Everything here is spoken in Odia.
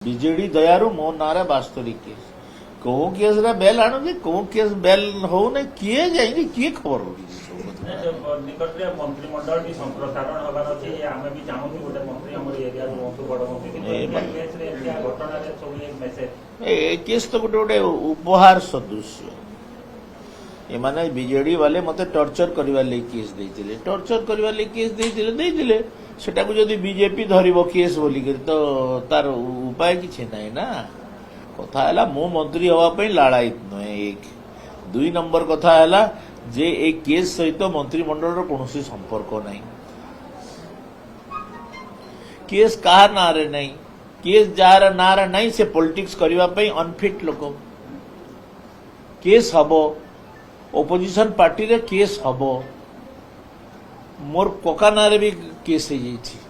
ବିଜେଡି ଦୟାରୁ ମୋ ନାଁରେ 72 କେସ୍। କୋଉ କେସ୍ରେ ବେଲ୍ ଆଣୁଛି, କୋଉ କେସ୍ ବେଲ୍ ହଉନି, କିଏ ଯାଇକି କିଏ ଖବର ରଖୁଛି ସବୁ କଥା। ନିକଟରେ ମନ୍ତ୍ରିମଣ୍ଡଳଟି ସମ୍ପ୍ରସାରଣ ହେବାର ଅଛି। ଆମେ ବି ଚାହୁଁଛୁ ଗୋଟେ ମନ୍ତ୍ରୀ ଆମର ଏରିଆରୁ ହୁଅନ୍ତୁ, ବଡ଼ ମନ୍ତ୍ରୀ, କିନ୍ତୁ ଘଟଣାରେ ସବୁ ମେସେଜ ଏ କେସ୍ ତ ଗୋଟେ ଉପହାର ସଦୃଶ୍ୟ। ଏମାନେ ବିଜେଡି ବାଲେ ମତେ ଟର୍ଚର କରିବାର ଲାଗି କେସ୍ ଦେଇଥିଲେ, ଟର୍ଚର କରିବାର ଲାଗି କେସ୍ ଦେଇଥିଲେ ସେଟାକୁ ଯଦି ବିଜେପି ଧରିବ କେସ୍ ବୋଲିକରି ତ ତାର ଉପାୟ କିଛି ନାହିଁ ନା। କଥା ହେଲା ମୁଁ ମନ୍ତ୍ରୀ ହେବା ପାଇଁ ଲାଳାୟିତ ନୁହେଁ, 1। 2 ନମ୍ବର କଥା ହେଲା ଯେ ଏ କେସ୍ ସହିତ ମନ୍ତ୍ରିମଣ୍ଡଳର କୌଣସି ସମ୍ପର୍କ ନାହିଁ। କେସ୍ କାହା ନାଁରେ ନାହିଁ, କେସ୍ ଯାହାର ନାଁରେ ନାହିଁ ସେ ପଲିଟିକ୍ସ କରିବା ପାଇଁ ଅନଫିଟ୍ ଲୋକ। କେସ୍ ହବ, ଓପୋଜିସନ ପାର୍ଟିରେ କେସ୍ ହବ। मोर कका नारे भी केस हो जाइए।